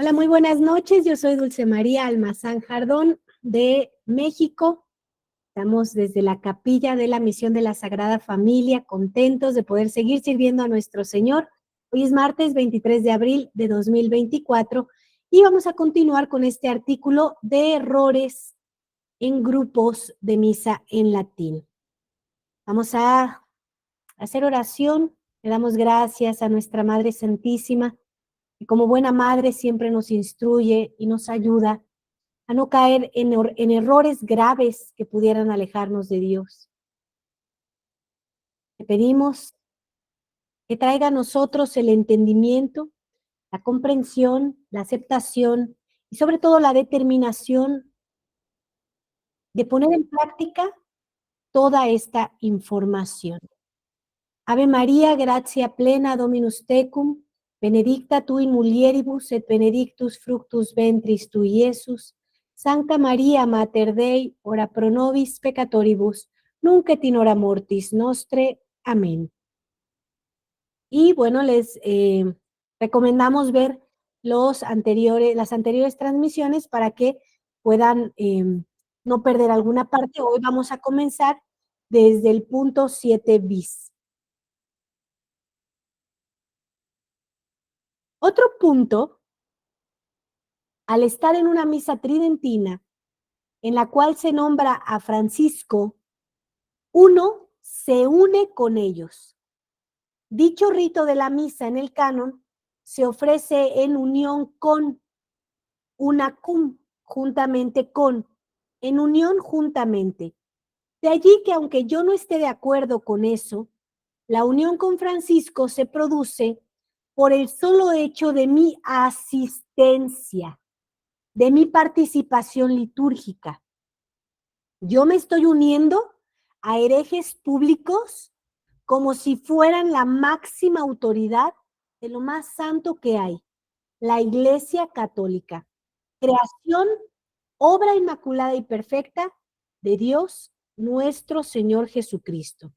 Hola, muy buenas noches. Yo soy Dulce María Almazán Jardón de México. Estamos desde la capilla de la Misión de la Sagrada Familia, contentos de poder seguir sirviendo a nuestro Señor. Hoy es martes 23 de abril de 2024 y vamos a continuar con este artículo de errores en grupos de misa en latín. Vamos a hacer oración. Le damos gracias a nuestra Madre Santísima, que como buena madre siempre nos instruye y nos ayuda a no caer en errores graves que pudieran alejarnos de Dios. Le pedimos que traiga a nosotros el entendimiento, la comprensión, la aceptación y sobre todo la determinación de poner en práctica toda esta información. Ave María, gratia plena, Dominus tecum, benedicta tu in mulieribus et benedictus fructus ventris tui, Iesus. Sancta Maria, Mater Dei, ora pro nobis peccatoribus, nunc et in hora mortis nostre. Amén. Y bueno, les recomendamos ver las anteriores transmisiones para que puedan no perder alguna parte. Hoy vamos a comenzar desde el punto 7 bis. Otro punto, al estar en una misa tridentina, en la cual se nombra a Francisco, uno se une con ellos. Dicho rito de la misa en el canon se ofrece en unión con, una cum, juntamente con, en unión juntamente. De allí que aunque yo no esté de acuerdo con eso, la unión con Francisco se produce por el solo hecho de mi asistencia, de mi participación litúrgica. Yo me estoy uniendo a herejes públicos como si fueran la máxima autoridad de lo más santo que hay, la Iglesia Católica, creación, obra inmaculada y perfecta de Dios nuestro Señor Jesucristo.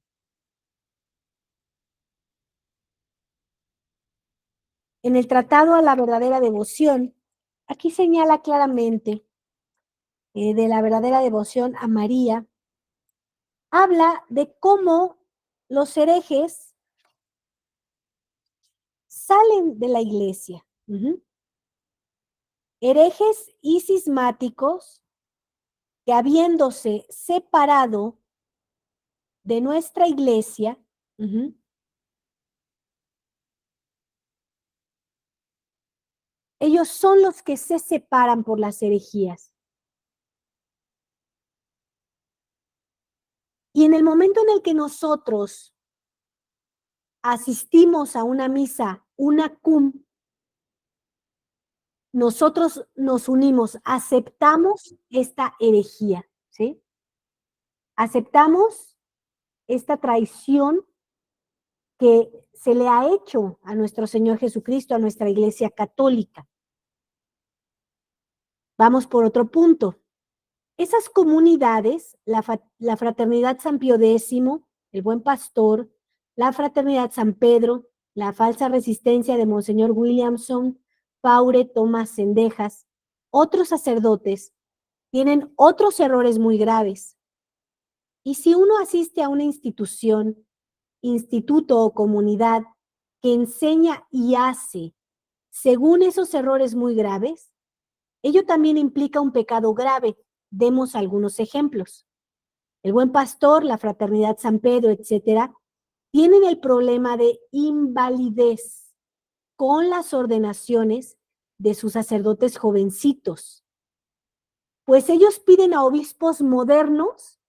En el Tratado a la verdadera devoción, aquí señala claramente de la verdadera devoción a María, habla de cómo los herejes salen de la iglesia. Herejes y cismáticos que habiéndose separado de nuestra iglesia, ellos son los que se separan por las herejías. Y en el momento en el que nosotros asistimos a una misa, una cum, nosotros nos unimos, aceptamos esta herejía, ¿sí? Aceptamos esta traición que se le ha hecho a nuestro Señor Jesucristo, a nuestra Iglesia Católica. Vamos por otro punto. Esas comunidades, la Fraternidad San Pío X, el Buen Pastor, la Fraternidad San Pedro, la Falsa Resistencia de Monseñor Williamson, Paure Tomás Cendejas, otros sacerdotes, tienen otros errores muy graves. Y si uno asiste a una institución, instituto o comunidad que enseña y hace según esos errores muy graves, ello también implica un pecado grave. Demos algunos ejemplos. El Buen Pastor, la Fraternidad San Pedro, etcétera, tienen el problema de invalidez con las ordenaciones de sus sacerdotes jovencitos, pues ellos piden a obispos modernos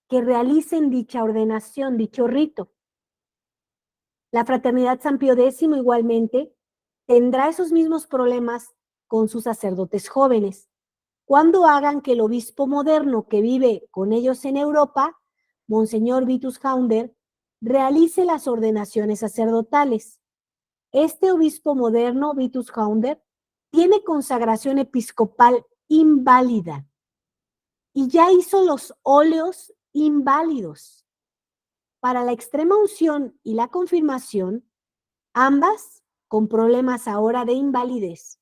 que realicen dicha ordenación, dicho rito. La Fraternidad San Pío X igualmente tendrá esos mismos problemas con sus sacerdotes jóvenes, cuando hagan que el obispo moderno que vive con ellos en Europa, Monseñor Vitus Haunder, realice las ordenaciones sacerdotales. Este obispo moderno, Vitus Haunder, tiene consagración episcopal inválida y ya hizo los óleos inválidos. Para la extrema unción y la confirmación, ambas con problemas ahora de invalidez.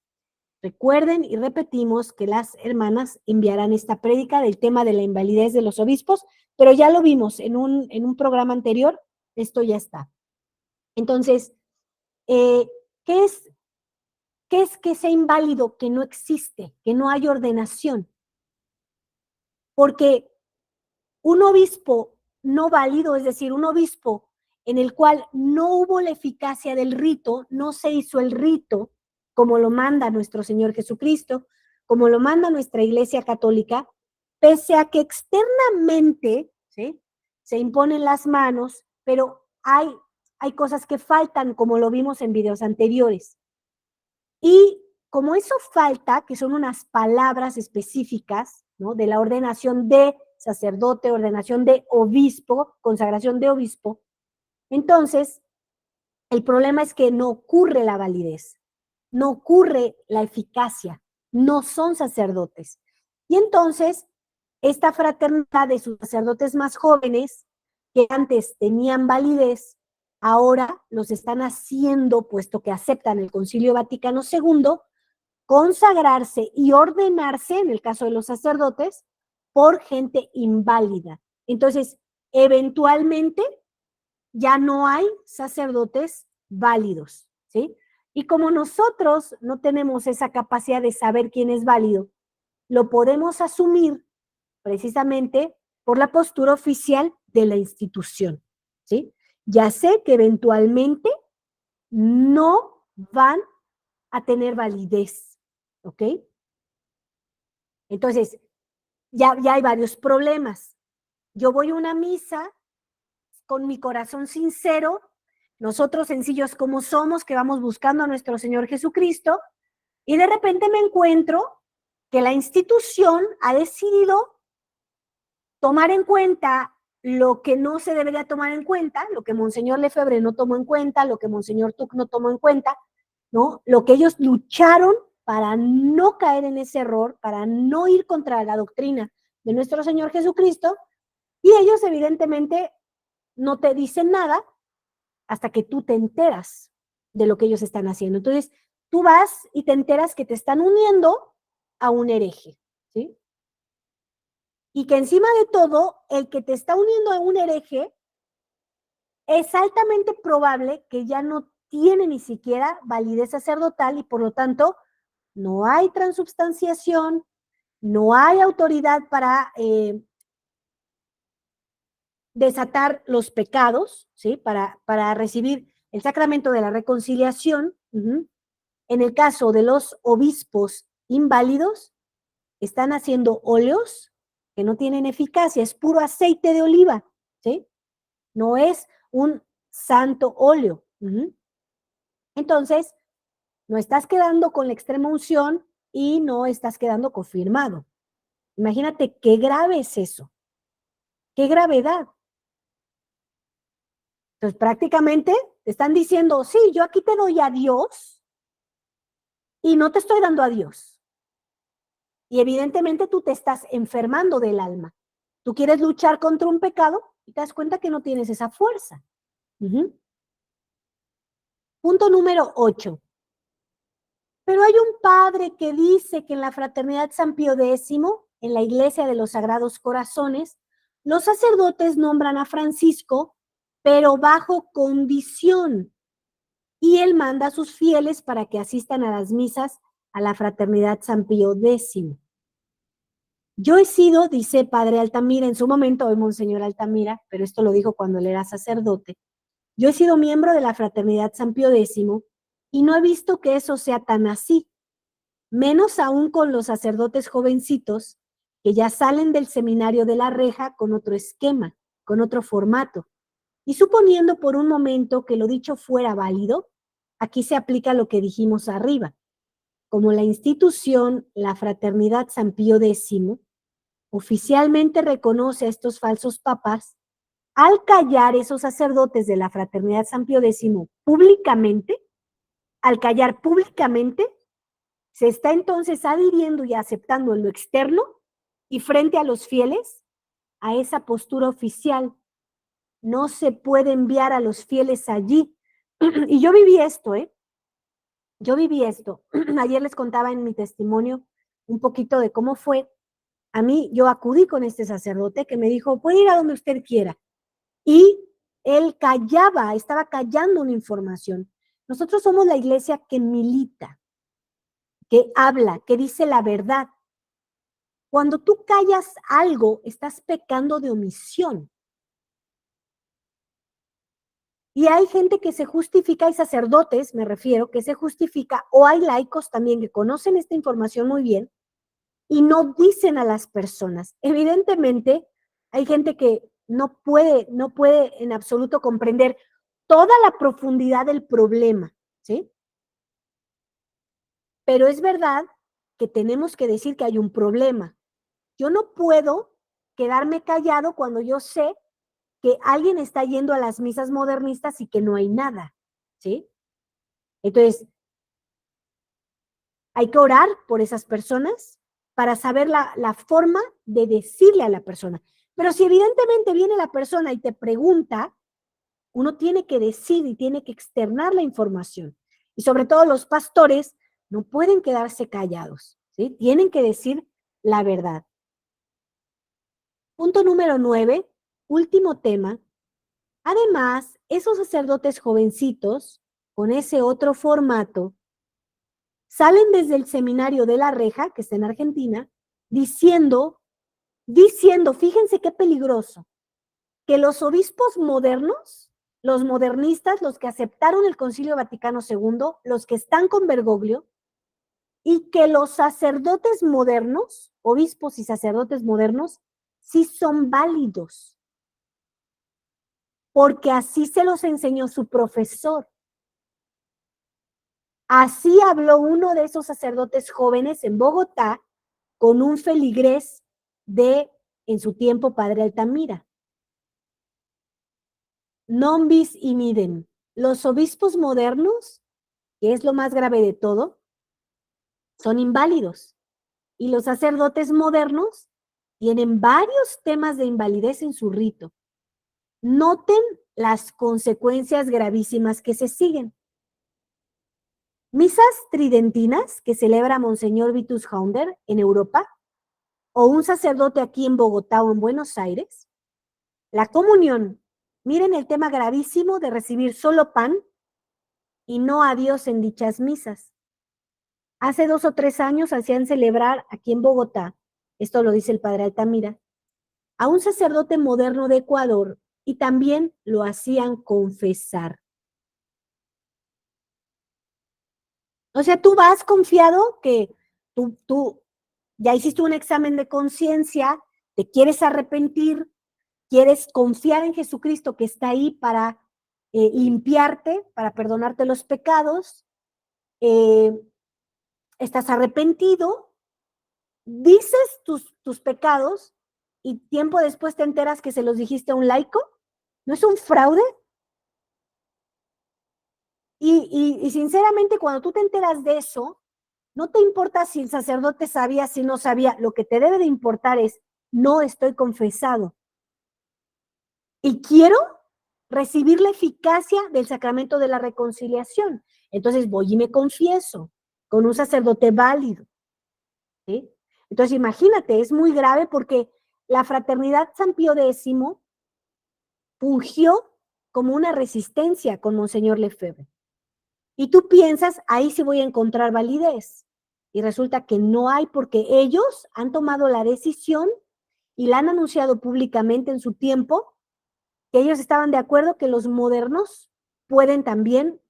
Recuerden y repetimos que las hermanas enviarán esta prédica del tema de la invalidez de los obispos, pero ya lo vimos en un programa anterior, esto ya está. Entonces, ¿qué es que sea inválido? Que no existe, que no hay ordenación. Porque un obispo no válido, es decir, un obispo en el cual no hubo la eficacia del rito, no se hizo el rito como lo manda nuestro Señor Jesucristo, como lo manda nuestra Iglesia Católica, pese a que externamente, ¿sí?, se imponen las manos, pero hay cosas que faltan, como lo vimos en videos anteriores. Y como eso falta, que son unas palabras específicas, ¿no?, de la ordenación de sacerdote, ordenación de obispo, consagración de obispo, entonces el problema es que no ocurre la validez, no ocurre la eficacia, no son sacerdotes. Y entonces esta fraternidad de sus sacerdotes más jóvenes, que antes tenían validez, ahora los están haciendo, puesto que aceptan el Concilio Vaticano II, consagrarse y ordenarse, en el caso de los sacerdotes, por gente inválida. Entonces, eventualmente ya no hay sacerdotes válidos, ¿sí? Y como nosotros no tenemos esa capacidad de saber quién es válido, lo podemos asumir precisamente por la postura oficial de la institución, ¿sí? Ya sé que eventualmente no van a tener validez, ¿ok? Entonces, ya hay varios problemas. Yo voy a una misa con mi corazón sincero, nosotros sencillos como somos, que vamos buscando a nuestro Señor Jesucristo, y de repente me encuentro que la institución ha decidido tomar en cuenta lo que no se debería tomar en cuenta, lo que Monseñor Lefebvre no tomó en cuenta, lo que Monseñor Tuc no tomó en cuenta, ¿no? Lo que ellos lucharon para no caer en ese error, para no ir contra la doctrina de nuestro Señor Jesucristo, y ellos evidentemente no te dicen nada hasta que tú te enteras de lo que ellos están haciendo. Entonces, tú vas y te enteras que te están uniendo a un hereje, ¿sí? Y que encima de todo, el que te está uniendo a un hereje es altamente probable que ya no tiene ni siquiera validez sacerdotal y por lo tanto no hay transubstanciación, no hay autoridad para desatar los pecados, ¿sí? Para recibir el sacramento de la reconciliación. En el caso de los obispos inválidos, están haciendo óleos que no tienen eficacia, es puro aceite de oliva, ¿sí? No es un santo óleo. Entonces, no estás quedando con la extrema unción y no estás quedando confirmado. Imagínate qué grave es eso, qué gravedad. Entonces, prácticamente te están diciendo, sí, yo aquí te doy a Dios y no te estoy dando a Dios. Y evidentemente tú te estás enfermando del alma. Tú quieres luchar contra un pecado y te das cuenta que no tienes esa fuerza. Punto número 8. Pero hay un padre que dice que en la Fraternidad San Pío X, en la Iglesia de los Sagrados Corazones, los sacerdotes nombran a Francisco, pero bajo condición. Y él manda a sus fieles para que asistan a las misas a la Fraternidad San Pío X. Yo he sido, dice Padre Altamira, en su momento, hoy Monseñor Altamira, pero esto lo dijo cuando él era sacerdote, yo he sido miembro de la Fraternidad San Pío X y no he visto que eso sea tan así, menos aún con los sacerdotes jovencitos que ya salen del seminario de la Reja con otro esquema, con otro formato. Y suponiendo por un momento que lo dicho fuera válido, aquí se aplica lo que dijimos arriba. Como la institución, la Fraternidad San Pío X, oficialmente reconoce a estos falsos papas, al callar esos sacerdotes de la Fraternidad San Pío X públicamente, al callar públicamente, se está entonces adhiriendo y aceptando en lo externo y frente a los fieles a esa postura oficial. No se puede enviar a los fieles allí. Y yo viví esto, Yo viví esto. Ayer les contaba en mi testimonio un poquito de cómo fue. A mí, yo acudí con este sacerdote que me dijo, puede ir a donde usted quiera. Y él callaba, estaba callando una información. Nosotros somos la iglesia que milita, que habla, que dice la verdad. Cuando tú callas algo, estás pecando de omisión. Y hay gente que se justifica, hay sacerdotes, me refiero, que se justifica, o hay laicos también que conocen esta información muy bien y no dicen a las personas. Evidentemente, hay gente que no puede en absoluto comprender toda la profundidad del problema, ¿sí? Pero es verdad que tenemos que decir que hay un problema. Yo no puedo quedarme callado cuando yo sé que alguien está yendo a las misas modernistas y que no hay nada, ¿sí? Entonces, hay que orar por esas personas para saber la forma de decirle a la persona. Pero si evidentemente viene la persona y te pregunta, uno tiene que decir y tiene que externar la información. Y sobre todo los pastores no pueden quedarse callados, ¿sí? Tienen que decir la verdad. Punto número 9, último tema. Además, esos sacerdotes jovencitos, con ese otro formato, salen desde el seminario de La Reja, que está en Argentina, diciendo, fíjense qué peligroso, que los obispos modernos, los modernistas, los que aceptaron el Concilio Vaticano II, los que están con Bergoglio, y que los sacerdotes modernos, obispos y sacerdotes modernos, sí son válidos, porque así se los enseñó su profesor. Así habló uno de esos sacerdotes jóvenes en Bogotá con un feligrés de, en su tiempo, padre Altamira. Non bis in idem. Los obispos modernos, que es lo más grave de todo, son inválidos. Y los sacerdotes modernos tienen varios temas de invalidez en su rito. Noten las consecuencias gravísimas que se siguen. Misas tridentinas que celebra Monseñor Vitus Haunder en Europa, o un sacerdote aquí en Bogotá o en Buenos Aires. La comunión. Miren el tema gravísimo de recibir solo pan y no a Dios en dichas misas. Hace 2 o 3 años hacían celebrar aquí en Bogotá, esto lo dice el padre Altamira, a un sacerdote moderno de Ecuador y también lo hacían confesar. O sea, tú vas confiado que tú ya hiciste un examen de conciencia, te quieres arrepentir, quieres confiar en Jesucristo que está ahí para limpiarte, para perdonarte los pecados, estás arrepentido, dices tus pecados y tiempo después te enteras que se los dijiste a un laico. ¿No es un fraude? Y sinceramente, cuando tú te enteras de eso, no te importa si el sacerdote sabía, si no sabía. Lo que te debe de importar es, no estoy confesado. Y quiero recibir la eficacia del sacramento de la reconciliación. Entonces voy y me confieso con un sacerdote válido, ¿sí? Entonces imagínate, es muy grave porque la Fraternidad San Pío X fungió como una resistencia con Monseñor Lefebvre. Y tú piensas, ahí sí voy a encontrar validez. Y resulta que no hay porque ellos han tomado la decisión y la han anunciado públicamente en su tiempo, que ellos estaban de acuerdo que los modernos pueden también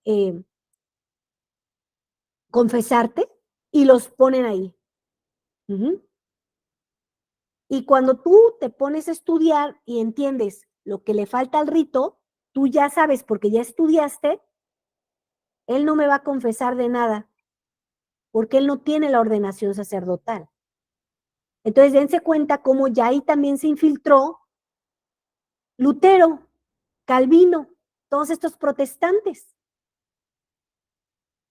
confesarte y los ponen ahí. Y cuando tú te pones a estudiar y entiendes lo que le falta al rito, tú ya sabes porque ya estudiaste, él no me va a confesar de nada, porque él no tiene la ordenación sacerdotal. Entonces dense cuenta cómo ya ahí también se infiltró Lutero, Calvino, todos estos protestantes,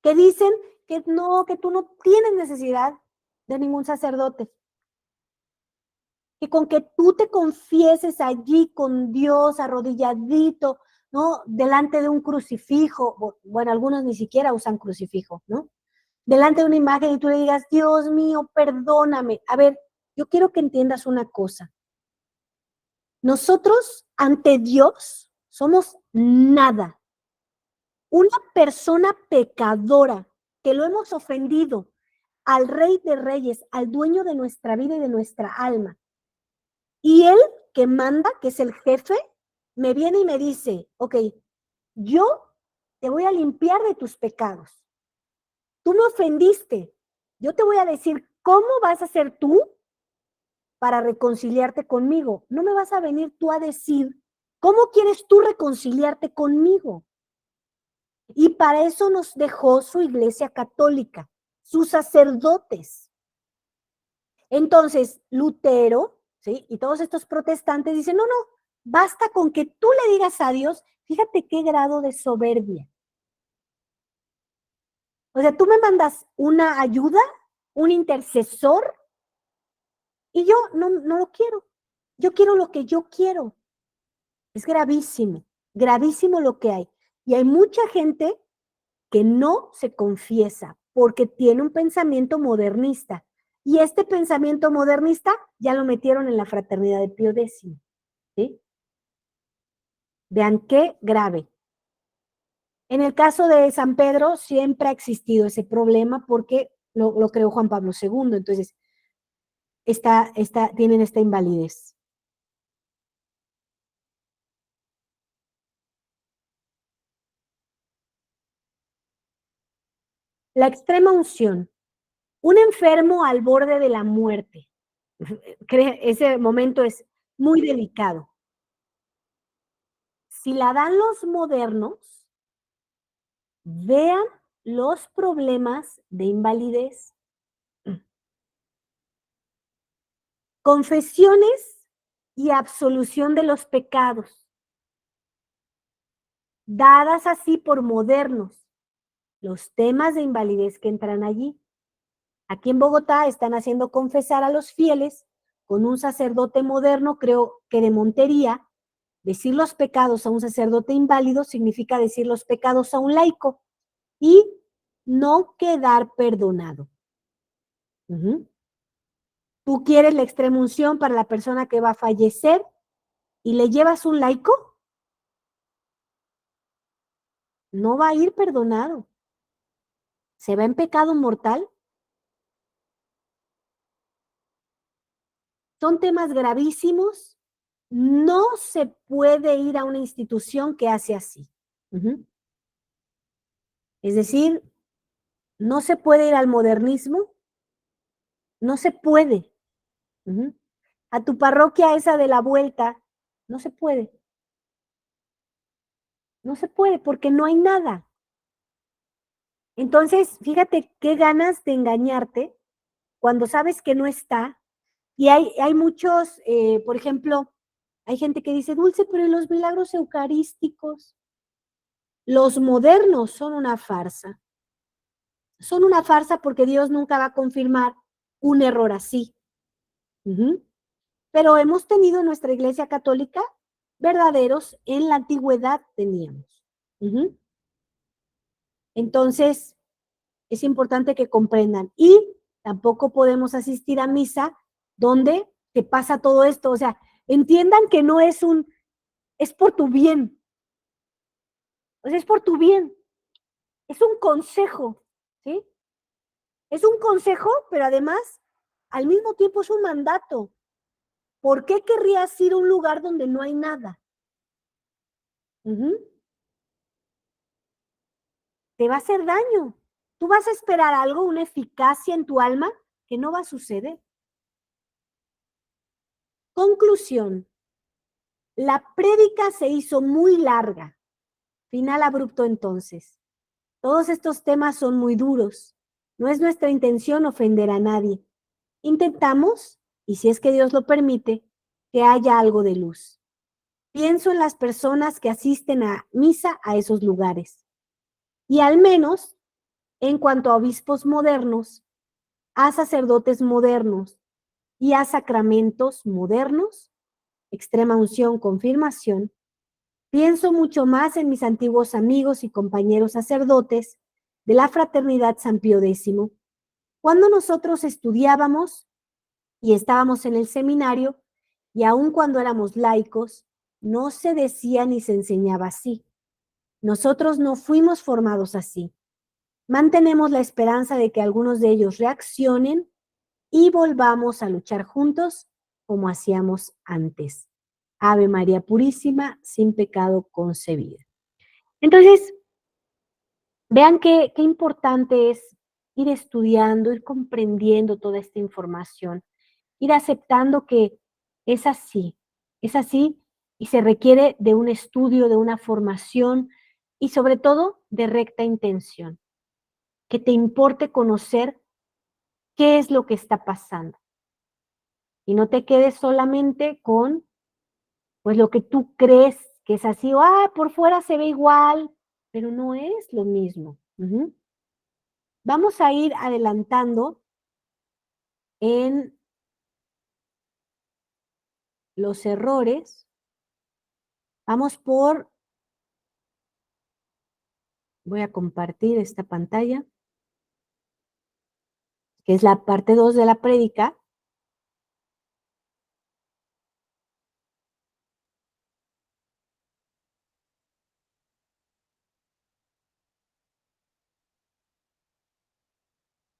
que dicen que no, que tú no tienes necesidad de ningún sacerdote, que con que tú te confieses allí con Dios arrodilladito, ¿no? Delante de un crucifijo, bueno, algunos ni siquiera usan crucifijo, ¿no? Delante de una imagen y tú le digas, Dios mío, perdóname. A ver, yo quiero que entiendas una cosa. Nosotros ante Dios somos nada. Una persona pecadora que lo hemos ofendido al Rey de Reyes, al dueño de nuestra vida y de nuestra alma. Y él que manda, que es el jefe, me viene y me dice, ok, yo te voy a limpiar de tus pecados. Tú me ofendiste. Yo te voy a decir cómo vas a ser tú para reconciliarte conmigo. No me vas a venir tú a decir cómo quieres tú reconciliarte conmigo. Y para eso nos dejó su iglesia católica, sus sacerdotes. Entonces, Lutero, ¿sí? Y todos estos protestantes dicen, no, no, basta con que tú le digas a Dios, fíjate qué grado de soberbia. O sea, tú me mandas una ayuda, un intercesor, y yo no lo quiero. Yo quiero lo que yo quiero. Es gravísimo lo que hay. Y hay mucha gente que no se confiesa porque tiene un pensamiento modernista. Y este pensamiento modernista ya lo metieron en la fraternidad de Pío X. ¿Sí? Vean qué grave. En el caso de San Pedro siempre ha existido ese problema porque lo creó Juan Pablo II. Entonces, tienen esta invalidez. La extrema unción. Un enfermo al borde de la muerte. Ese momento es muy delicado. Si la dan los modernos, vean los problemas de invalidez. Confesiones y absolución de los pecados, dadas así por modernos, los temas de invalidez que entran allí. Aquí en Bogotá están haciendo confesar a los fieles con un sacerdote moderno, creo que de Montería. Decir los pecados a un sacerdote inválido significa decir los pecados a un laico y no quedar perdonado. Tú quieres la extrema unción para la persona que va a fallecer y le llevas un laico, no va a ir perdonado. ¿Se va en pecado mortal? Son temas gravísimos. No se puede ir a una institución que hace así. Es decir, no se puede ir al modernismo. No se puede. A tu parroquia esa de la vuelta, no se puede. No se puede porque no hay nada. Entonces, fíjate qué ganas de engañarte cuando sabes que no está. Y hay muchos, por ejemplo, hay gente que dice, Dulce, pero ¿y los milagros eucarísticos? Los modernos son una farsa. Son una farsa porque Dios nunca va a confirmar un error así. Pero hemos tenido en nuestra iglesia católica verdaderos, en la antigüedad teníamos. Entonces, es importante que comprendan. Y tampoco podemos asistir a misa donde te pasa todo esto. O sea, entiendan que no es es por tu bien. O sea, es por tu bien. Es un consejo, ¿sí? Es un consejo, pero además, al mismo tiempo es un mandato. ¿Por qué querrías ir a un lugar donde no hay nada? Te va a hacer daño. Tú vas a esperar algo, una eficacia en tu alma que no va a suceder. Conclusión. La prédica se hizo muy larga. Final abrupto entonces. Todos estos temas son muy duros. No es nuestra intención ofender a nadie. Intentamos, y si es que Dios lo permite, que haya algo de luz. Pienso en las personas que asisten a misa a esos lugares. Y al menos, en cuanto a obispos modernos, a sacerdotes modernos y a sacramentos modernos, extrema unción, confirmación, Pienso mucho más en mis antiguos amigos y compañeros sacerdotes de la Fraternidad San Pío X. Cuando nosotros estudiábamos y estábamos en el seminario, y aun cuando éramos laicos, no se decía ni se enseñaba así. Nosotros no fuimos formados así. Mantenemos la esperanza de que algunos de ellos reaccionen y volvamos a luchar juntos como hacíamos antes. Ave María Purísima, sin pecado concebida. Entonces, vean qué importante es ir estudiando, ir comprendiendo toda esta información, ir aceptando que es así y se requiere de un estudio, de una formación y sobre todo de recta intención, que te importe conocer qué es lo que está pasando y no te quedes solamente con pues lo que tú crees que es así, o por fuera se ve igual, pero no es lo mismo. Vamos a ir adelantando en los errores. Vamos voy a compartir esta pantalla, que es la parte 2 de la prédica.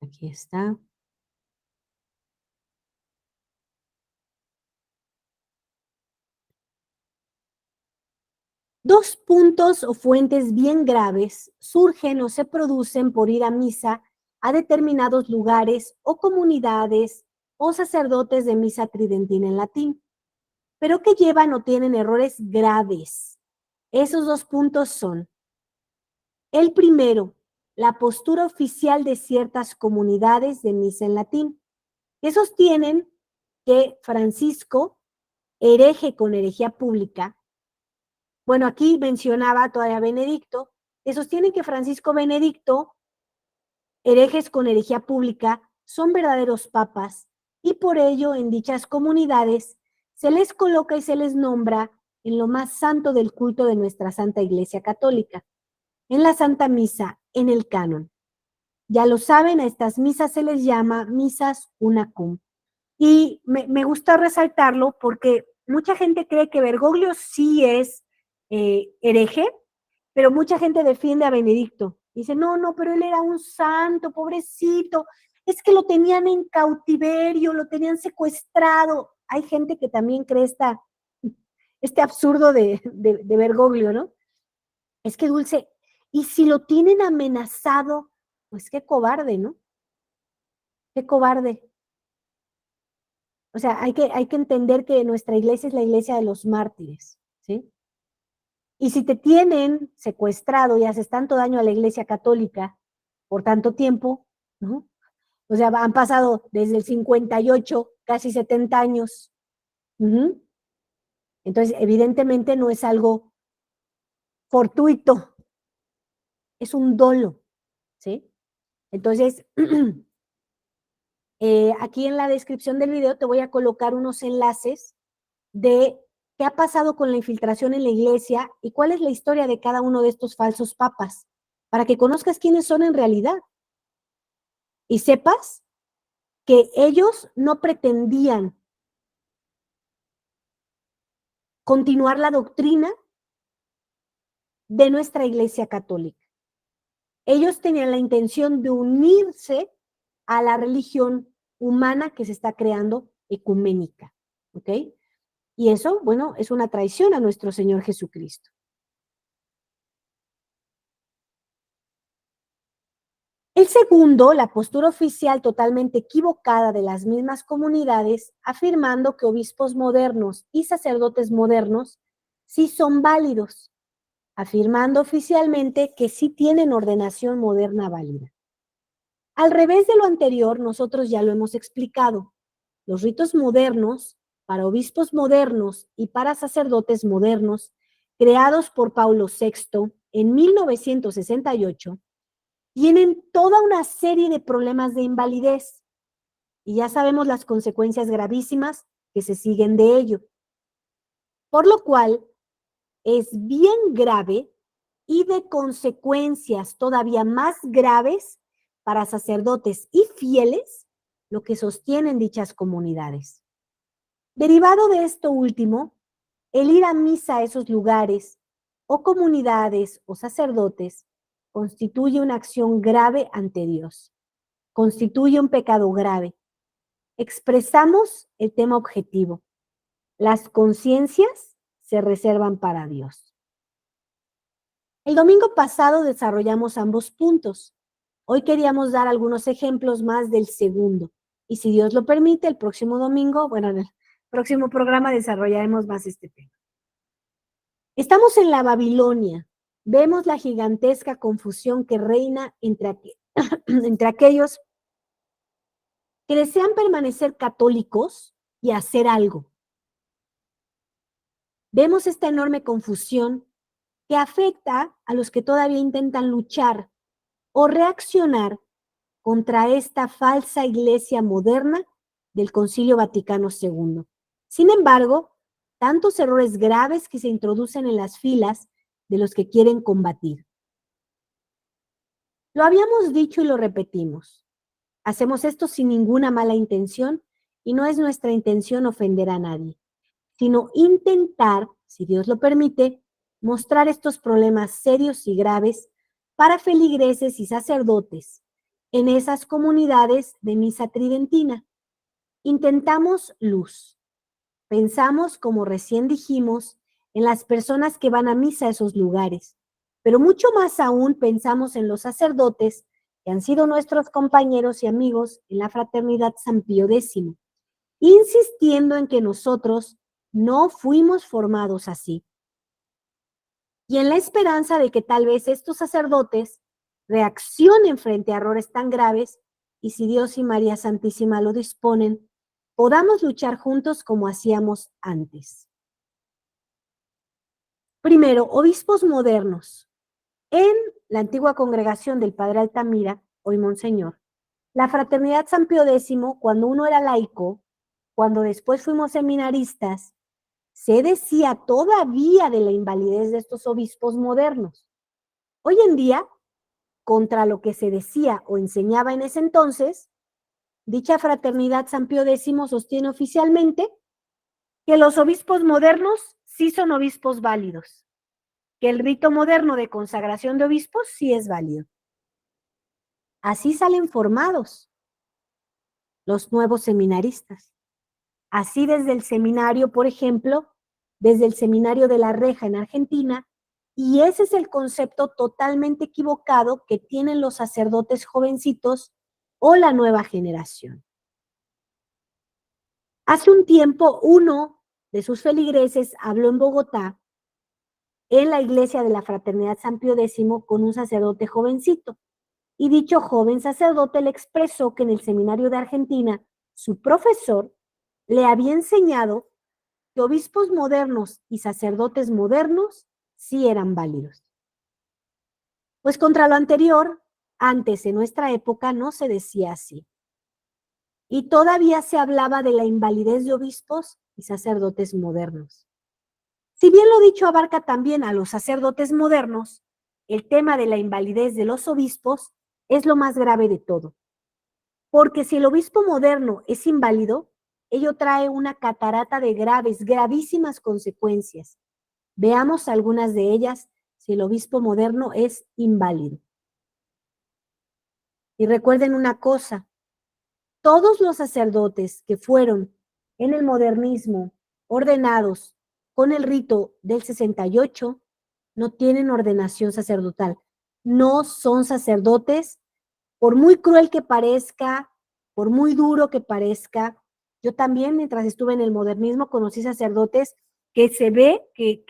Aquí está. Dos puntos o fuentes bien graves surgen o se producen por ir a misa a determinados lugares o comunidades o sacerdotes de misa tridentina en latín, pero que llevan o tienen errores graves. Esos dos puntos son: el primero, la postura oficial de ciertas comunidades de misa en latín, que sostienen que Francisco, hereje con herejía pública, bueno, aquí mencionaba todavía Benedicto, que sostienen que Francisco Benedicto, herejes con herejía pública, son verdaderos papas y por ello en dichas comunidades se les coloca y se les nombra en lo más santo del culto de nuestra Santa Iglesia Católica, en la Santa Misa, en el canon. Ya lo saben, a estas misas se les llama misas unacum. Y me gusta resaltarlo porque mucha gente cree que Bergoglio sí es hereje, pero mucha gente defiende a Benedicto. Dice, no, pero él era un santo, pobrecito, es que lo tenían en cautiverio, lo tenían secuestrado. Hay gente que también cree este absurdo de Bergoglio, ¿no? Es que Dulce, y si lo tienen amenazado, pues qué cobarde, ¿no? Qué cobarde. O sea, hay que entender que nuestra iglesia es la iglesia de los mártires, ¿sí? Y si te tienen secuestrado y haces tanto daño a la iglesia católica por tanto tiempo, ¿no? O sea, han pasado desde el 58, casi 70 años. Entonces, evidentemente no es algo fortuito, es un dolo, ¿sí? Entonces, aquí en la descripción del video te voy a colocar unos enlaces de qué ha pasado con la infiltración en la iglesia y cuál es la historia de cada uno de estos falsos papas, para que conozcas quiénes son en realidad y sepas que ellos no pretendían continuar la doctrina de nuestra iglesia católica. Ellos tenían la intención de unirse a la religión humana que se está creando ecuménica, ¿ok? Y eso, bueno, es una traición a nuestro Señor Jesucristo. El segundo, la postura oficial totalmente equivocada de las mismas comunidades, afirmando que obispos modernos y sacerdotes modernos sí son válidos, afirmando oficialmente que sí tienen ordenación moderna válida. Al revés de lo anterior, nosotros ya lo hemos explicado. Los ritos modernos, para obispos modernos y para sacerdotes modernos, creados por Paulo VI en 1968, tienen toda una serie de problemas de invalidez y ya sabemos las consecuencias gravísimas que se siguen de ello. Por lo cual, es bien grave y de consecuencias todavía más graves para sacerdotes y fieles lo que sostienen dichas comunidades. Derivado de esto último, el ir a misa a esos lugares o comunidades o sacerdotes constituye una acción grave ante Dios, constituye un pecado grave. Expresamos el tema objetivo. Las conciencias se reservan para Dios. El domingo pasado desarrollamos ambos puntos. Hoy queríamos dar algunos ejemplos más del segundo. Y si Dios lo permite, el próximo domingo, bueno, en el próximo programa desarrollaremos más este tema. Estamos en la Babilonia. Vemos la gigantesca confusión que reina entre aquellos que desean permanecer católicos y hacer algo. Vemos esta enorme confusión que afecta a los que todavía intentan luchar o reaccionar contra esta falsa iglesia moderna del Concilio Vaticano II. Sin embargo, tantos errores graves que se introducen en las filas de los que quieren combatir. Lo habíamos dicho y lo repetimos. Hacemos esto sin ninguna mala intención y no es nuestra intención ofender a nadie, sino intentar, si Dios lo permite, mostrar estos problemas serios y graves para feligreses y sacerdotes en esas comunidades de misa tridentina. Intentamos luz. Pensamos, como recién dijimos, en las personas que van a misa a esos lugares, pero mucho más aún pensamos en los sacerdotes que han sido nuestros compañeros y amigos en la Fraternidad San Pío X, insistiendo en que nosotros no fuimos formados así. Y en la esperanza de que tal vez estos sacerdotes reaccionen frente a errores tan graves y si Dios y María Santísima lo disponen, podamos luchar juntos como hacíamos antes. Primero, obispos modernos. En la antigua congregación del Padre Altamira, hoy Monseñor, la Fraternidad San Pío X, cuando uno era laico, cuando después fuimos seminaristas, se decía todavía de la invalidez de estos obispos modernos. Hoy en día, contra lo que se decía o enseñaba en ese entonces, dicha Fraternidad San Pío X sostiene oficialmente que los obispos modernos sí son obispos válidos, que el rito moderno de consagración de obispos sí es válido. Así salen formados los nuevos seminaristas. Así desde el seminario, por ejemplo, desde el seminario de La Reja en Argentina, y ese es el concepto totalmente equivocado que tienen los sacerdotes jovencitos o la nueva generación. Hace un tiempo, uno de sus feligreses habló en Bogotá, en la iglesia de la Fraternidad San Pío X, con un sacerdote jovencito. Y dicho joven sacerdote le expresó que en el seminario de Argentina, su profesor le había enseñado que obispos modernos y sacerdotes modernos sí eran válidos. Pues contra lo anterior, antes en nuestra época no se decía así. Y todavía se hablaba de la invalidez de obispos y sacerdotes modernos. Si bien lo dicho abarca también a los sacerdotes modernos, el tema de la invalidez de los obispos es lo más grave de todo. Porque si el obispo moderno es inválido, ello trae una catarata de gravísimas consecuencias. Veamos algunas de ellas si el obispo moderno es inválido. Y recuerden una cosa, todos los sacerdotes que fueron en el modernismo ordenados con el rito del 68 no tienen ordenación sacerdotal, no son sacerdotes, por muy cruel que parezca, por muy duro que parezca. Yo también, mientras estuve en el modernismo, conocí sacerdotes que se ve que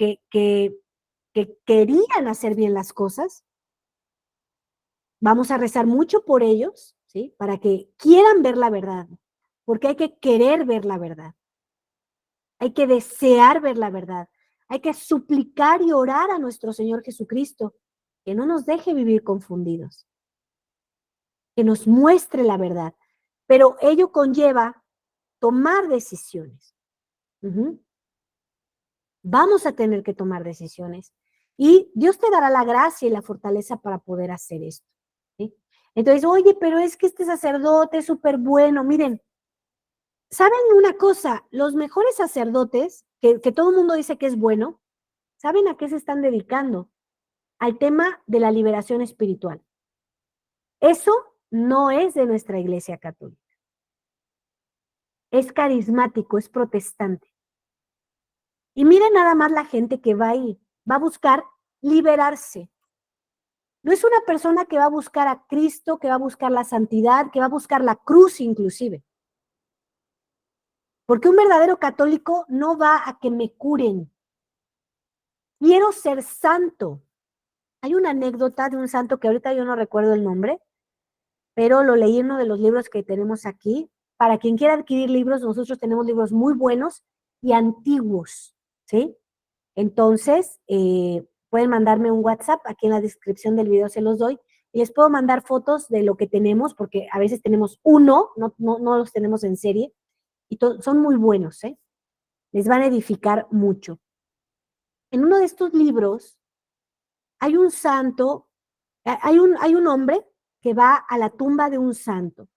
querían hacer bien las cosas. Vamos a rezar mucho por ellos, ¿sí? Para que quieran ver la verdad, porque hay que querer ver la verdad. Hay que desear ver la verdad. Hay que suplicar y orar a nuestro Señor Jesucristo que no nos deje vivir confundidos, que nos muestre la verdad. Pero ello conlleva tomar decisiones. Vamos a tener que tomar decisiones y Dios te dará la gracia y la fortaleza para poder hacer esto, ¿sí? Entonces, oye, pero es que este sacerdote es súper bueno. Miren, ¿saben una cosa? Los mejores sacerdotes, que todo el mundo dice que es bueno, ¿saben a qué se están dedicando? Al tema de la liberación espiritual. Eso no es de nuestra iglesia católica. Es carismático, es protestante. Y miren nada más la gente que va ahí, va a buscar liberarse. No es una persona que va a buscar a Cristo, que va a buscar la santidad, que va a buscar la cruz inclusive. Porque un verdadero católico no va a que me curen. Quiero ser santo. Hay una anécdota de un santo que ahorita yo no recuerdo el nombre, pero lo leí en uno de los libros que tenemos aquí. Para quien quiera adquirir libros, nosotros tenemos libros muy buenos y antiguos, ¿sí? Entonces, pueden mandarme un WhatsApp, aquí en la descripción del video se los doy, y les puedo mandar fotos de lo que tenemos, porque a veces tenemos uno, no los tenemos en serie, y son muy buenos, ¿eh? Les van a edificar mucho. En uno de estos libros hay un santo, hay un hombre que va a la tumba de un santo.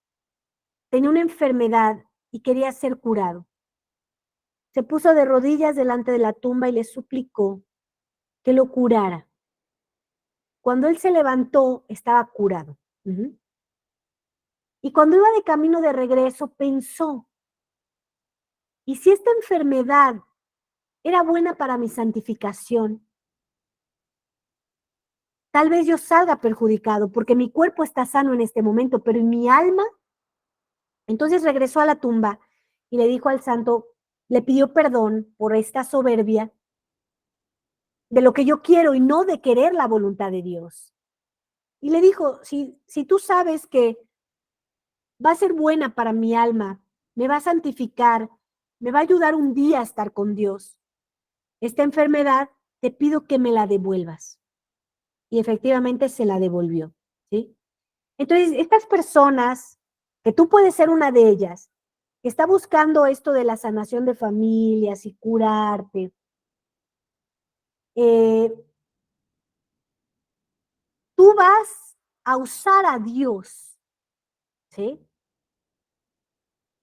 Tenía una enfermedad y quería ser curado. Se puso de rodillas delante de la tumba y le suplicó que lo curara. Cuando él se levantó, estaba curado. Y cuando iba de camino de regreso, pensó, ¿y si esta enfermedad era buena para mi santificación? Tal vez yo salga perjudicado porque mi cuerpo está sano en este momento, pero en mi alma. Entonces regresó a la tumba y le dijo al santo, le pidió perdón por esta soberbia de lo que yo quiero y no de querer la voluntad de Dios. Y le dijo, si tú sabes que va a ser buena para mi alma, me va a santificar, me va a ayudar un día a estar con Dios, esta enfermedad, te pido que me la devuelvas. Y efectivamente se la devolvió, ¿sí? Entonces, estas personas, que tú puedes ser una de ellas, que está buscando esto de la sanación de familias y curarte, tú vas a usar a Dios, ¿sí?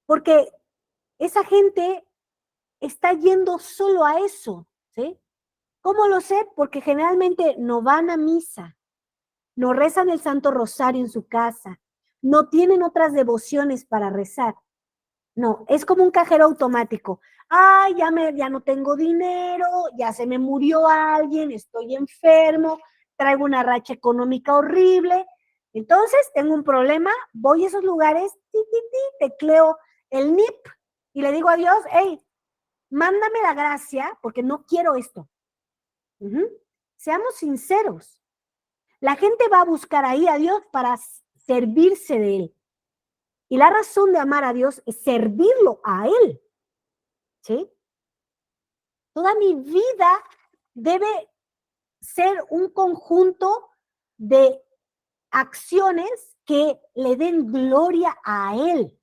Porque esa gente está yendo solo a eso, ¿sí? ¿Cómo lo sé? Porque generalmente no van a misa, no rezan el Santo Rosario en su casa, no tienen otras devociones para rezar. No, es como un cajero automático. Ay, ya no tengo dinero, ya se me murió alguien, estoy enfermo, traigo una racha económica horrible. Entonces, tengo un problema, voy a esos lugares, tecleo el NIP y le digo a Dios, hey, mándame la gracia porque no quiero esto. Seamos sinceros. La gente va a buscar ahí a Dios para servirse de Él. Y la razón de amar a Dios es servirlo a Él. ¿Sí? Toda mi vida debe ser un conjunto de acciones que le den gloria a Él.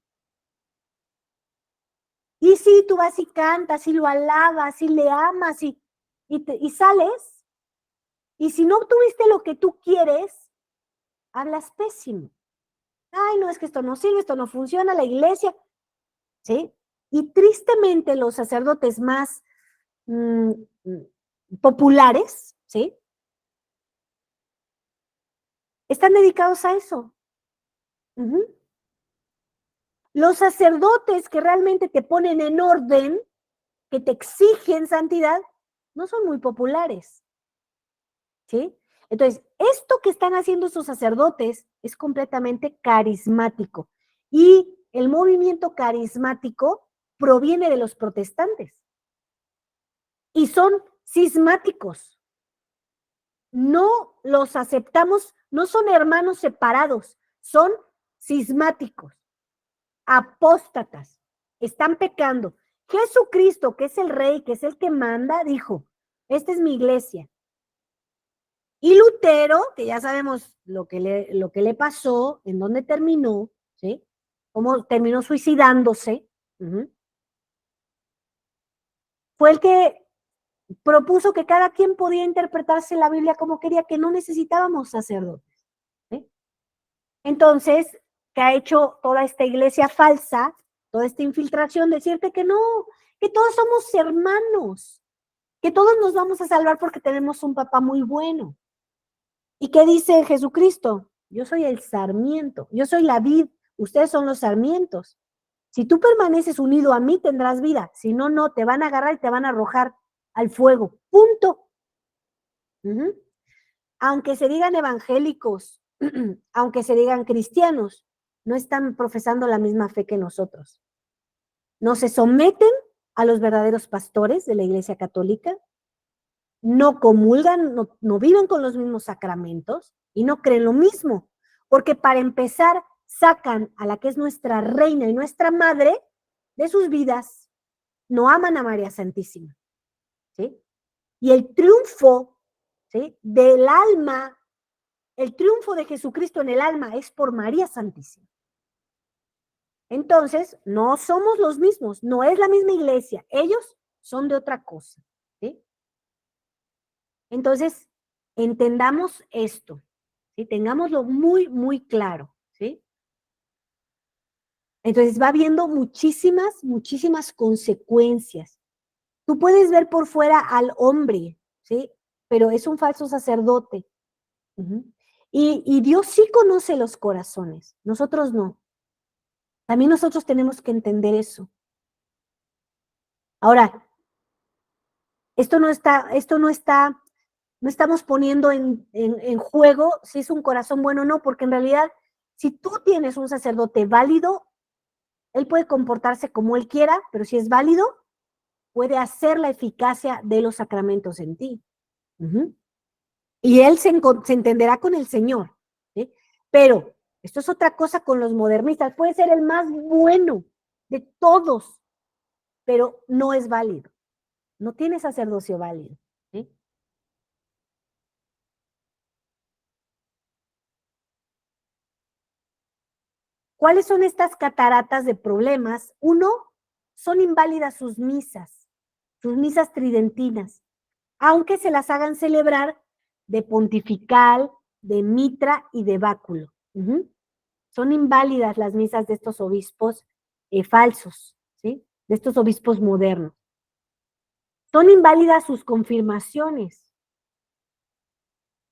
Y si tú vas y cantas y lo alabas y le amas y sales, y si no obtuviste lo que tú quieres, hablas pésimo. Ay, no, es que esto no sirve, esto no funciona, la iglesia, ¿sí? Y tristemente los sacerdotes más populares, ¿sí? Están dedicados a eso. Los sacerdotes que realmente te ponen en orden, que te exigen santidad, no son muy populares, ¿sí? Entonces, esto que están haciendo esos sacerdotes es completamente carismático. Y el movimiento carismático proviene de los protestantes. Y son cismáticos. No los aceptamos, no son hermanos separados, son cismáticos, apóstatas, están pecando. Jesucristo, que es el rey, que es el que manda, dijo, esta es mi iglesia. Y Lutero, que ya sabemos lo que le pasó, en dónde terminó, ¿sí? Cómo terminó suicidándose, fue el que propuso que cada quien podía interpretarse la Biblia como quería, que no necesitábamos sacerdotes. ¿Sí? Entonces, ¿qué ha hecho toda esta iglesia falsa, toda esta infiltración? Decirte que no, que todos somos hermanos, que todos nos vamos a salvar porque tenemos un papá muy bueno. ¿Y qué dice Jesucristo? Yo soy el sarmiento, yo soy la vid, ustedes son los sarmientos. Si tú permaneces unido a mí, tendrás vida. Si no, no, te van a agarrar y te van a arrojar al fuego. Punto. Aunque se digan evangélicos, aunque se digan cristianos, no están profesando la misma fe que nosotros. No se someten a los verdaderos pastores de la Iglesia Católica, no comulgan, no viven con los mismos sacramentos y no creen lo mismo. Porque para empezar, sacan a la que es nuestra reina y nuestra madre de sus vidas. No aman a María Santísima. ¿Sí? Y el triunfo, ¿sí?, del alma, el triunfo de Jesucristo en el alma es por María Santísima. Entonces, no somos los mismos, no es la misma iglesia, ellos son de otra cosa. ¿Sí? Entonces, entendamos esto, ¿sí? Tengámoslo muy, muy claro. ¿Sí? Entonces, va habiendo muchísimas, muchísimas consecuencias. Tú puedes ver por fuera al hombre, ¿sí?, pero es un falso sacerdote. Y Dios sí conoce los corazones, nosotros no. También nosotros tenemos que entender eso. Ahora, no estamos poniendo en juego si es un corazón bueno o no, porque en realidad, si tú tienes un sacerdote válido, él puede comportarse como él quiera, pero si es válido, puede hacer la eficacia de los sacramentos en ti. Y él se entenderá con el Señor. ¿Sí? Pero esto es otra cosa con los modernistas. Puede ser el más bueno de todos, pero no es válido. No tiene sacerdocio válido. ¿Sí? ¿Cuáles son estas cataratas de problemas? Uno, son inválidas sus misas tridentinas, aunque se las hagan celebrar de pontifical, de mitra y de báculo. Son inválidas las misas de estos obispos falsos, ¿sí?, de estos obispos modernos. Son inválidas sus confirmaciones.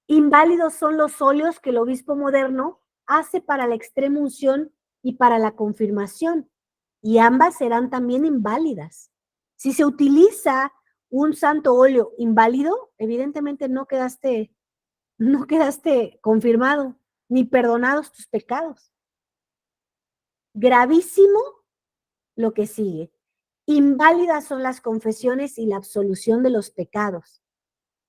Inválidos son los óleos que el obispo moderno hace para la extrema unción y para la confirmación, y ambas serán también inválidas. Si se utiliza un santo óleo inválido, evidentemente no quedaste confirmado, ni perdonados tus pecados. Gravísimo lo que sigue. Inválidas son las confesiones y la absolución de los pecados.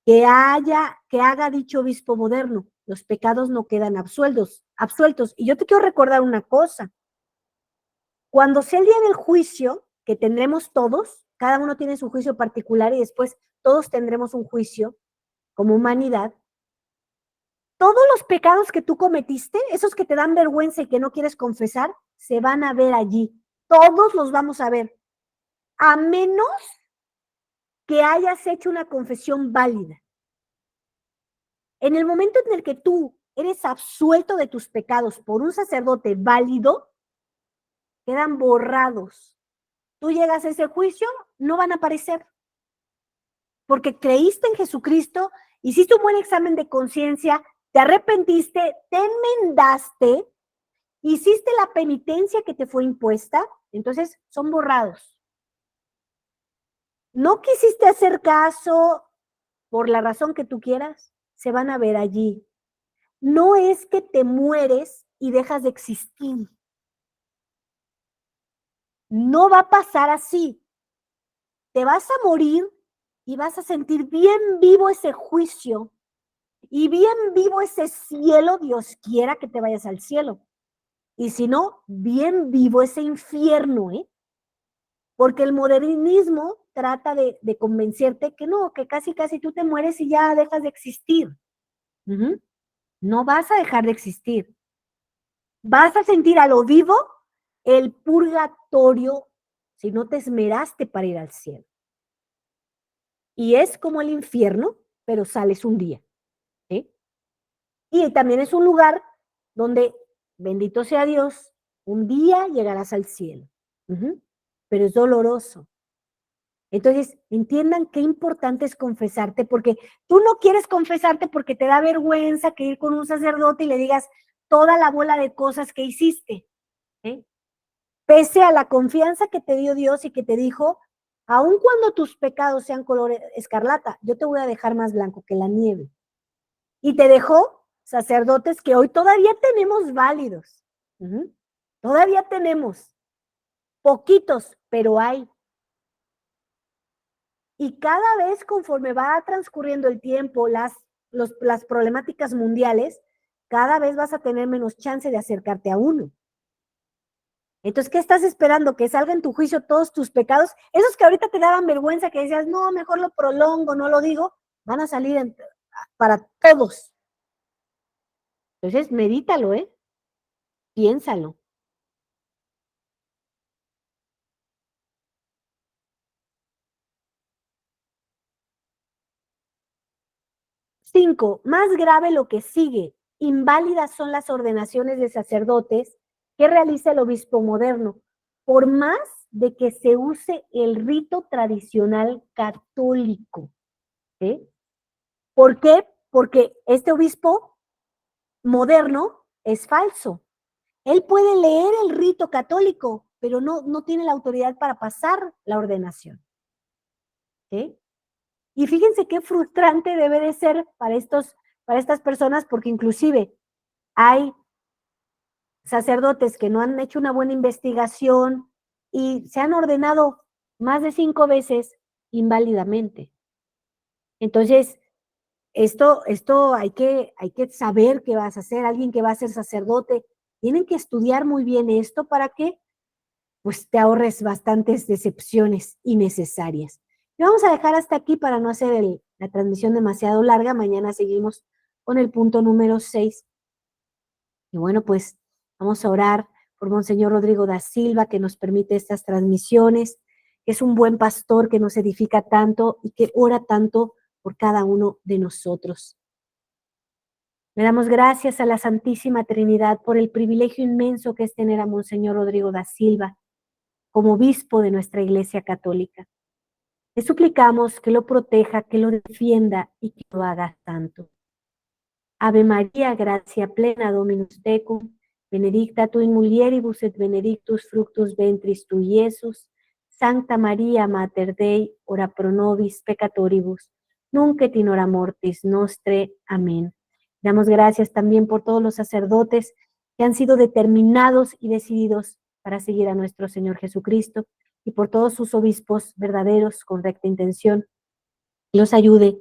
Que haga dicho obispo moderno, los pecados no quedan absueltos. Y yo te quiero recordar una cosa. Cuando sea el día del juicio, que tendremos todos, cada uno tiene su juicio particular y después todos tendremos un juicio como humanidad, todos los pecados que tú cometiste, esos que te dan vergüenza y que no quieres confesar, se van a ver allí. Todos los vamos a ver, a menos que hayas hecho una confesión válida. En el momento en el que tú eres absuelto de tus pecados por un sacerdote válido, quedan borrados. Tú llegas a ese juicio, no van a aparecer. Porque creíste en Jesucristo, hiciste un buen examen de conciencia, te arrepentiste, te enmendaste, hiciste la penitencia que te fue impuesta, entonces son borrados. No quisiste hacer caso por la razón que tú quieras, se van a ver allí. No es que te mueres y dejas de existir. No va a pasar así. Te vas a morir y vas a sentir bien vivo ese juicio y bien vivo ese cielo, Dios quiera que te vayas al cielo. Y si no, bien vivo ese infierno, ¿eh? Porque el modernismo trata de convencerte que no, que casi tú te mueres y ya dejas de existir. No vas a dejar de existir. Vas a sentir a lo vivo el purgatorio si no te esmeraste para ir al cielo. y es como el infierno, pero sales un día, ¿sí? Y también es un lugar donde, bendito sea Dios, un día llegarás al cielo. Pero es doloroso. Entonces, entiendan qué importante es confesarte, porque tú no quieres confesarte porque te da vergüenza que ir con un sacerdote y le digas toda la bola de cosas que hiciste, ¿eh? Pese a la confianza que te dio Dios y que te dijo, aun cuando tus pecados sean color escarlata, yo te voy a dejar más blanco que la nieve. Y te dejó sacerdotes que hoy todavía tenemos válidos. Todavía tenemos. Poquitos, pero hay. Y cada vez conforme va transcurriendo el tiempo, las problemáticas mundiales, cada vez vas a tener menos chance de acercarte a uno. Entonces, ¿qué estás esperando? ¿Que salga en tu juicio todos tus pecados? Esos que ahorita te daban vergüenza, que decías, no, mejor lo prolongo, no lo digo, van a salir para todos. Entonces, medítalo, piénsalo. 5, más grave lo que sigue. Inválidas son las ordenaciones de sacerdotes que realiza el obispo moderno, por más de que se use el rito tradicional católico. ¿Por qué? Porque este obispo moderno es falso. Él puede leer el rito católico, pero no tiene la autoridad para pasar la ordenación. ¿Sí? Y fíjense qué frustrante debe de ser para estas personas, porque inclusive hay sacerdotes que no han hecho una buena investigación y se han ordenado más de 5 veces inválidamente. Entonces, esto hay que saber qué vas a hacer. Alguien que va a ser sacerdote, tienen que estudiar muy bien esto para que pues te ahorres bastantes decepciones innecesarias. Y vamos a dejar hasta aquí para no hacer la transmisión demasiado larga. Mañana seguimos con el punto número 6. Y bueno, pues vamos a orar por Monseñor Rodrigo da Silva, que nos permite estas transmisiones, que es un buen pastor que nos edifica tanto y que ora tanto por cada uno de nosotros. Le damos gracias a la Santísima Trinidad por el privilegio inmenso que es tener a Monseñor Rodrigo da Silva como obispo de nuestra Iglesia Católica. Le suplicamos que lo proteja, que lo defienda y que lo haga santo. Ave María, gracia plena, Dominus tecum, benedicta tu in mulieribus et benedictus fructus ventris tui, Iesus. Sancta Maria, Mater Dei, ora pro nobis peccatoribus, nunc et in hora mortis nostre. Amén. Damos gracias también por todos los sacerdotes que han sido determinados y decididos para seguir a nuestro Señor Jesucristo, y por todos sus obispos verdaderos con recta intención, que los ayude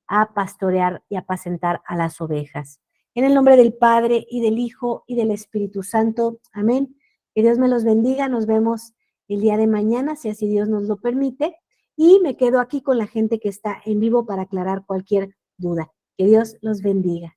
a pastorear y apacentar a las ovejas. En el nombre del Padre, y del Hijo, y del Espíritu Santo. Amén. Que Dios me los bendiga. Nos vemos el día de mañana, si así Dios nos lo permite. Y me quedo aquí con la gente que está en vivo para aclarar cualquier duda. Que Dios los bendiga.